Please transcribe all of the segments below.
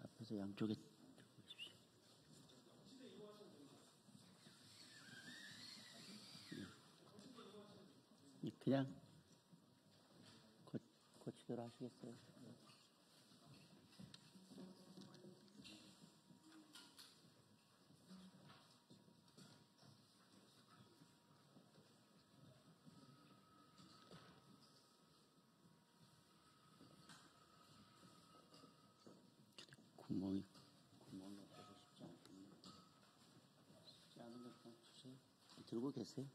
앞에서 양쪽에 보십시오. 그냥 고치도록 하시겠어요? 구멍이 없어서 쉽지 않군요. 쉽지 않은 거 그냥 두세요. 들고 계세요?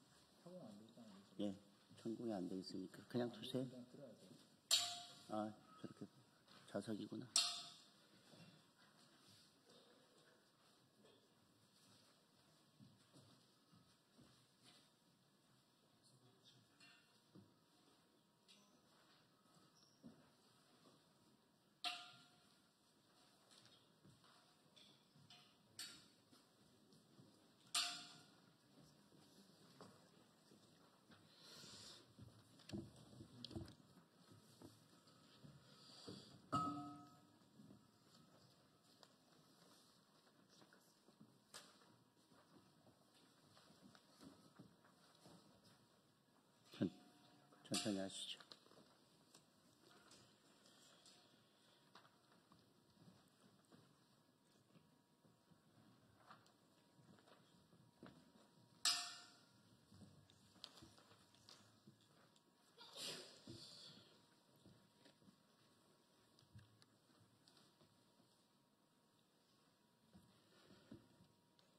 예, 천공이 안 돼 있으니까 그냥 두세요. 아, 저렇게 좌석이구나. 천천히 하시죠.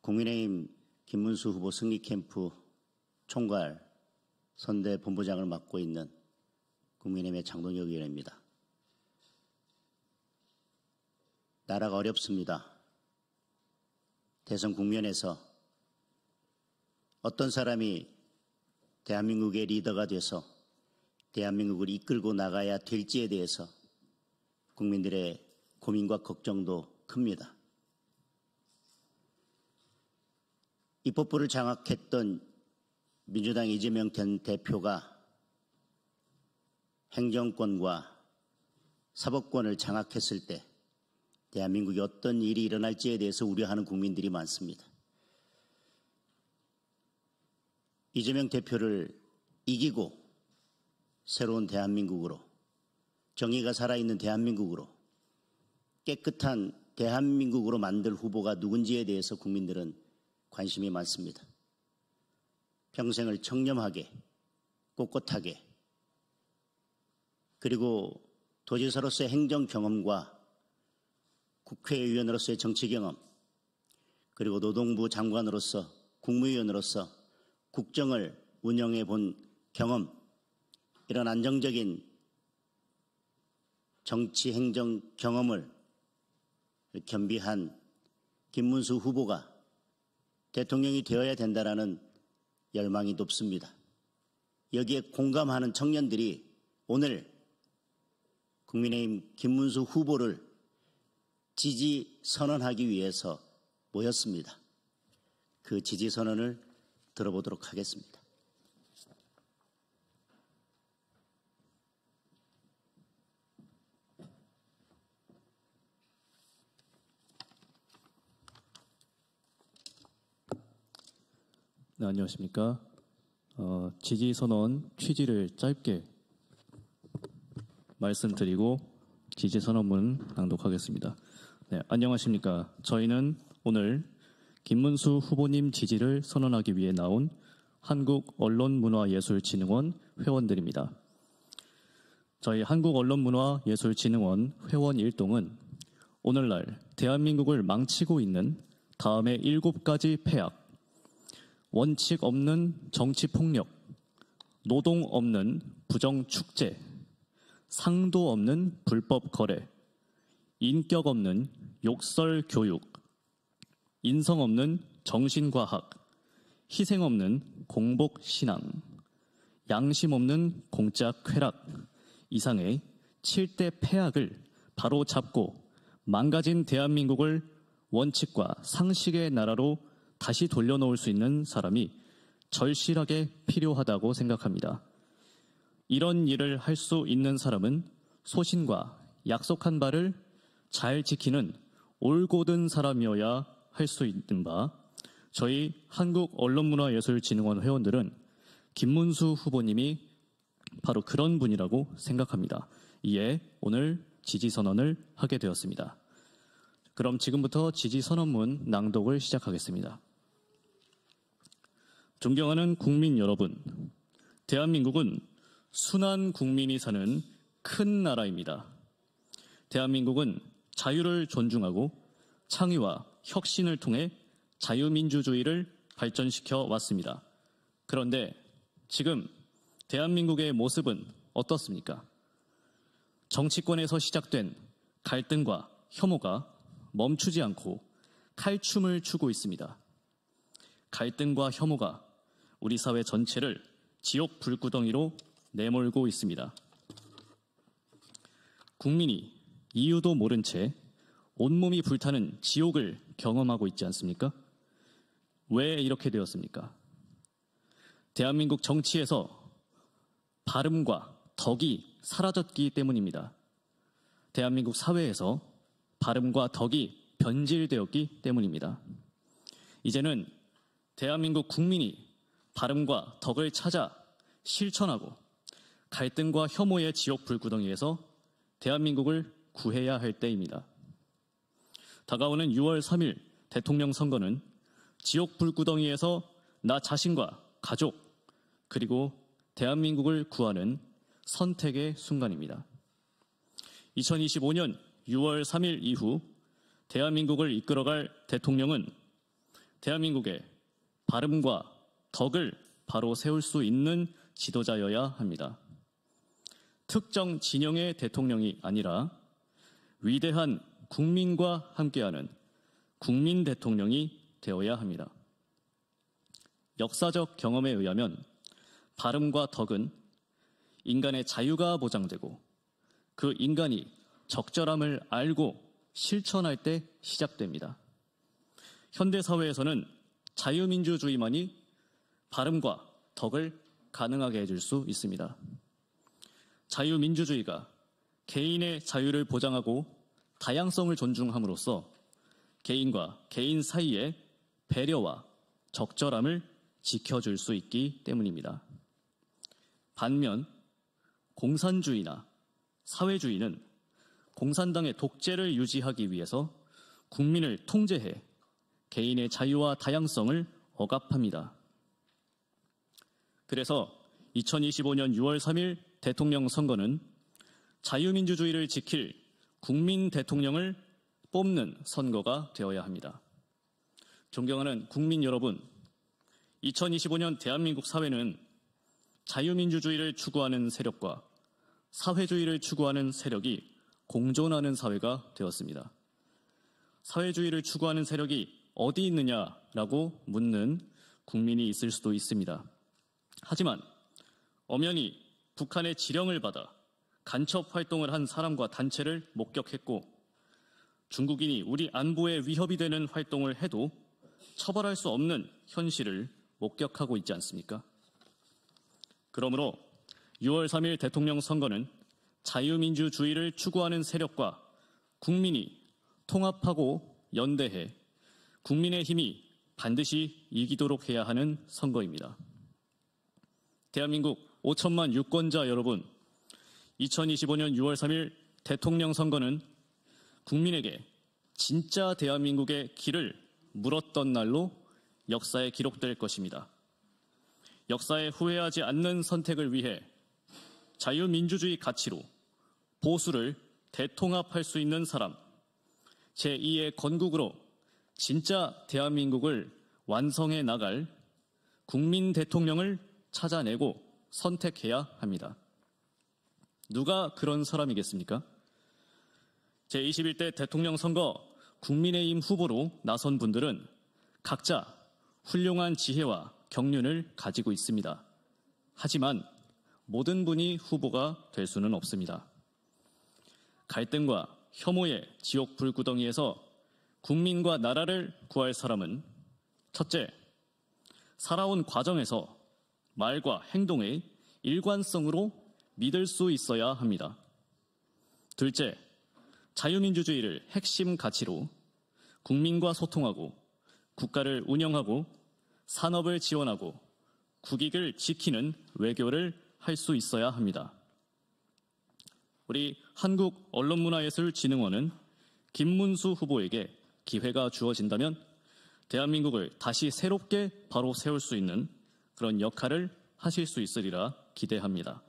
국민의힘 김문수 후보 승리캠프 총괄 선대 본부장을 맡고 있는 국민의힘의 장동혁 의원입니다. 나라가 어렵습니다. 대선 국면에서 어떤 사람이 대한민국의 리더가 돼서 대한민국을 이끌고 나가야 될지에 대해서 국민들의 고민과 걱정도 큽니다. 입법부를 장악했던 민주당 이재명 전 대표가 행정권과 사법권을 장악했을 때 대한민국에 어떤 일이 일어날지에 대해서 우려하는 국민들이 많습니다. 이재명 대표를 이기고 새로운 대한민국으로, 정의가 살아있는 대한민국으로, 깨끗한 대한민국으로 만들 후보가 누군지에 대해서 국민들은 관심이 많습니다. 평생을 청렴하게, 꼿꼿하게, 그리고 도지사로서의 행정 경험과 국회의원으로서의 정치 경험, 그리고 노동부 장관으로서, 국무위원으로서 국정을 운영해 본 경험, 이런 안정적인 정치 행정 경험을 겸비한 김문수 후보가 대통령이 되어야 된다라는 열망이 높습니다. 여기에 공감하는 청년들이 오늘 국민의힘 김문수 후보를 지지 선언하기 위해서 모였습니다. 그 지지 선언을 들어보도록 하겠습니다. 네, 안녕하십니까. 지지 선언 취지를 짧게 말씀드리고 지지 선언문 낭독하겠습니다. 네, 안녕하십니까. 저희는 오늘 김문수 후보님 지지를 선언하기 위해 나온 한국언론문화예술진흥원 회원들입니다. 저희 한국언론문화예술진흥원 회원 일동은 오늘날 대한민국을 망치고 있는 다음의 7가지 폐악, 원칙 없는 정치폭력, 노동 없는 부정축제, 상도 없는 불법 거래, 인격 없는 욕설 교육, 인성 없는 정신과학, 희생 없는 공복신앙, 양심 없는 공짜 쾌락 이상의 7대 폐악을 바로 잡고 망가진 대한민국을 원칙과 상식의 나라로 다시 돌려놓을 수 있는 사람이 절실하게 필요하다고 생각합니다. 이런 일을 할 수 있는 사람은 소신과 약속한 바를 잘 지키는 올곧은 사람이어야 할 수 있는 바, 저희 한국언론문화예술진흥원 회원들은 김문수 후보님이 바로 그런 분이라고 생각합니다. 이에 오늘 지지선언을 하게 되었습니다. 그럼 지금부터 지지선언문 낭독을 시작하겠습니다. 존경하는 국민 여러분, 대한민국은 순한 국민이 사는 큰 나라입니다. 대한민국은 자유를 존중하고 창의와 혁신을 통해 자유민주주의를 발전시켜 왔습니다. 그런데 지금 대한민국의 모습은 어떻습니까? 정치권에서 시작된 갈등과 혐오가 멈추지 않고 칼춤을 추고 있습니다. 갈등과 혐오가 우리 사회 전체를 지옥 불구덩이로 내몰고 있습니다. 국민이 이유도 모른 채 온몸이 불타는 지옥을 경험하고 있지 않습니까? 왜 이렇게 되었습니까? 대한민국 정치에서 바름과 덕이 사라졌기 때문입니다. 대한민국 사회에서 바름과 덕이 변질되었기 때문입니다. 이제는 대한민국 국민이 바름과 덕을 찾아 실천하고 갈등과 혐오의 지옥 불구덩이에서 대한민국을 구해야 할 때입니다. 다가오는 6월 3일 대통령 선거는 지옥 불구덩이에서 나 자신과 가족 그리고 대한민국을 구하는 선택의 순간입니다. 2025년 6월 3일 이후 대한민국을 이끌어갈 대통령은 대한민국의 바름과 덕을 바로 세울 수 있는 지도자여야 합니다. 특정 진영의 대통령이 아니라 위대한 국민과 함께하는 국민 대통령이 되어야 합니다. 역사적 경험에 의하면 바름과 덕은 인간의 자유가 보장되고 그 인간이 적절함을 알고 실천할 때 시작됩니다. 현대사회에서는 자유민주주의만이 바름과 덕을 가능하게 해줄 수 있습니다. 자유민주주의가 개인의 자유를 보장하고 다양성을 존중함으로써 개인과 개인 사이의 배려와 적절함을 지켜줄 수 있기 때문입니다. 반면 공산주의나 사회주의는 공산당의 독재를 유지하기 위해서 국민을 통제해 개인의 자유와 다양성을 억압합니다. 그래서 2025년 6월 3일 대통령 선거는 자유민주주의를 지킬 국민 대통령을 뽑는 선거가 되어야 합니다. 존경하는 국민 여러분, 2025년 대한민국 사회는 자유민주주의를 추구하는 세력과 사회주의를 추구하는 세력이 공존하는 사회가 되었습니다. 사회주의를 추구하는 세력이 어디 있느냐라고 묻는 국민이 있을 수도 있습니다. 하지만 엄연히 북한의 지령을 받아 간첩 활동을 한 사람과 단체를 목격했고 중국인이 우리 안보에 위협이 되는 활동을 해도 처벌할 수 없는 현실을 목격하고 있지 않습니까? 그러므로 6월 3일 대통령 선거는 자유민주주의를 추구하는 세력과 국민이 통합하고 연대해 국민의 힘이 반드시 이기도록 해야 하는 선거입니다. 대한민국 5천만 유권자 여러분, 2025년 6월 3일 대통령 선거는 국민에게 진짜 대한민국의 길을 물었던 날로 역사에 기록될 것입니다. 역사에 후회하지 않는 선택을 위해 자유민주주의 가치로 보수를 대통합할 수 있는 사람, 제2의 건국으로 진짜 대한민국을 완성해 나갈 국민 대통령을 찾아내고 선택해야 합니다. 누가 그런 사람이겠습니까? 제21대 대통령 선거 국민의힘 후보로 나선 분들은 각자 훌륭한 지혜와 경륜을 가지고 있습니다. 하지만 모든 분이 후보가 될 수는 없습니다. 갈등과 혐오의 지옥 불구덩이에서 국민과 나라를 구할 사람은 첫째, 살아온 과정에서 말과 행동의 일관성으로 믿을 수 있어야 합니다. 둘째, 자유민주주의를 핵심 가치로 국민과 소통하고 국가를 운영하고 산업을 지원하고 국익을 지키는 외교를 할 수 있어야 합니다. 우리 한국언론문화예술진흥원은 김문수 후보에게 기회가 주어진다면 대한민국을 다시 새롭게 바로 세울 수 있는 그런 역할을 하실 수 있으리라 기대합니다.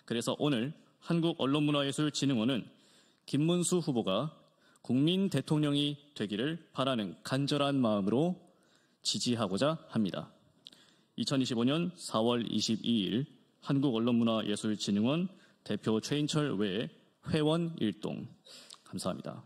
그래서 오늘 한국언론문화예술진흥원은 김문수 후보가 국민 대통령이 되기를 바라는 간절한 마음으로 지지하고자 합니다. 2025년 4월 22일 한국언론문화예술진흥원 대표 최인철 외에 회원 일동. 감사합니다.